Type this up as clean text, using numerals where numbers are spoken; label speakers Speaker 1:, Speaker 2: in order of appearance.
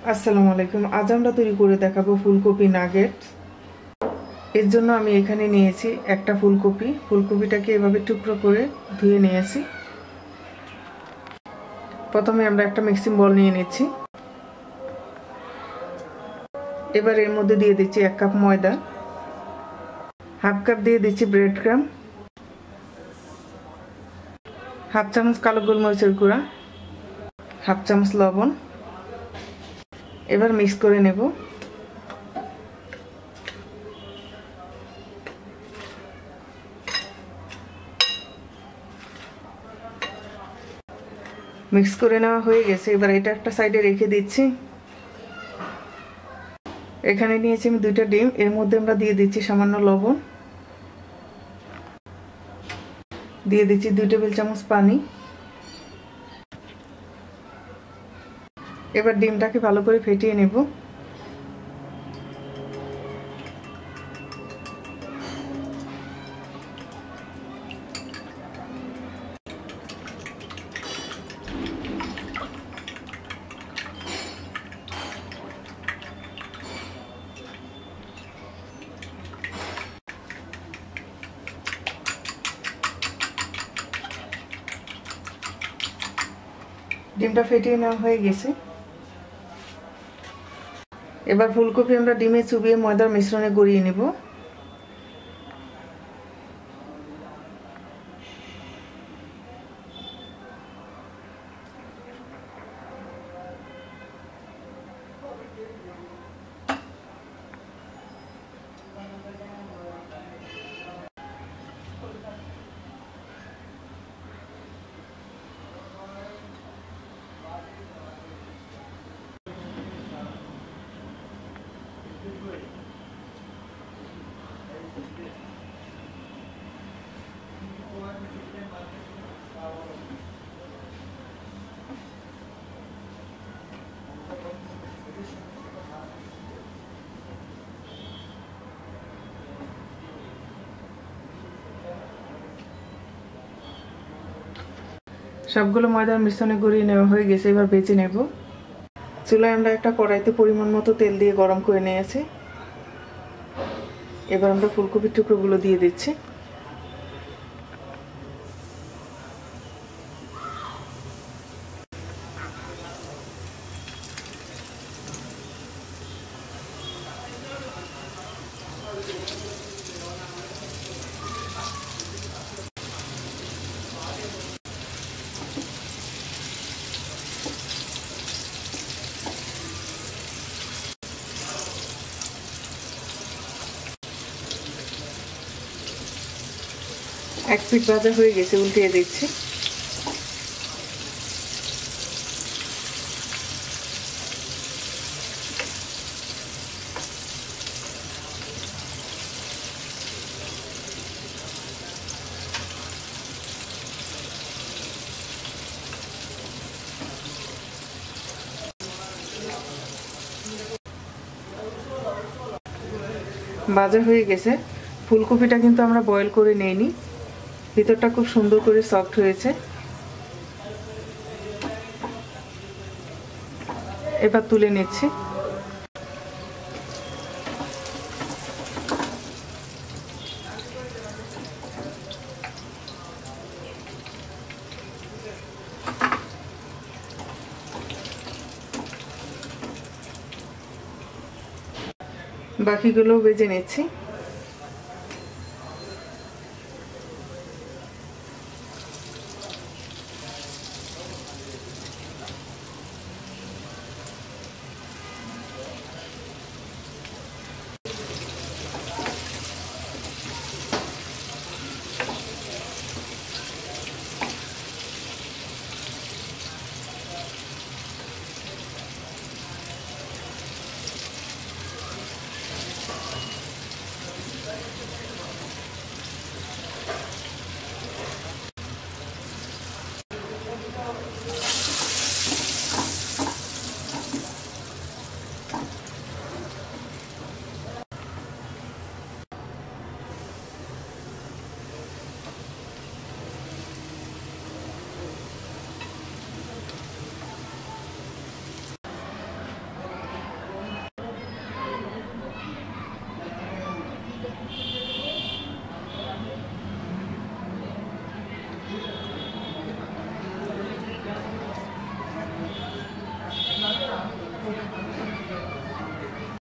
Speaker 1: আসসালামু আলাইকুম। আজ আমরা তৈরি করে দেখাবো ফুলকপি নাগেট। এর জন্য আমি এখানে নিয়েছি একটা ফুলকপি। ফুলকপিটাকে এভাবে টুকরো করে ধুয়ে নিয়েছি। প্রথমে আমরা একটা মিক্সিং বল নিয়ে নিচ্ছি। এবার এর মধ্যে দিয়ে দিচ্ছি 1 কাপ ময়দা, হাফ কাপ দিয়ে দিচ্ছি ব্রেড ক্রাম্ব, হাফ চামচ কালো গোলমরিচের গুঁড়া, হাফ চামচ লবণ। এবার মিক্স করে নেব। মিক্স করে নেওয়া হয়ে গেছে। এবার এটা একটা সাইডে রেখে দিচ্ছি। এখানে নিয়েছি আমি 2টা ডিম। এর মধ্যে আমরা দিয়ে দিচ্ছি সামান্য লবণ, দিয়ে দিচ্ছি 2 টেবিল চামচ পানি। এবার ডিমটাকে ভালো করে ফেটিয়ে নেব। ডিমটা ফেটিয়ে নেওয়া হয়ে গেছে। এবার ফুলকপি আমরা ডিমে চুবিয়ে ময়দার মিশ্রণে গড়িয়ে নেব। সবগুলো ময়দার মিশ্রণে গড়িয়ে নেওয়া হয়ে গেছে। এবার ভেজে নেব। চুলায় আমরা একটা কড়াইতে পরিমাণ মতো তেল দিয়ে গরম করে নিয়েছি। এবার আমরা ফুলকপির টুকরোগুলো দিয়ে দিচ্ছি। এক পিঠ ভাজা হয়ে গেছে, উল্টিয়ে দিচ্ছি। ভাজা হয়ে গেছে। ফুলকপিটা কিন্তু আমরা বয়েল করে নেইনি, ভিতরটা খুব সুন্দর করে সফট হয়েছে। এবার তুলে নিচ্ছি। বাকিগুলো ভেজে নিচ্ছি।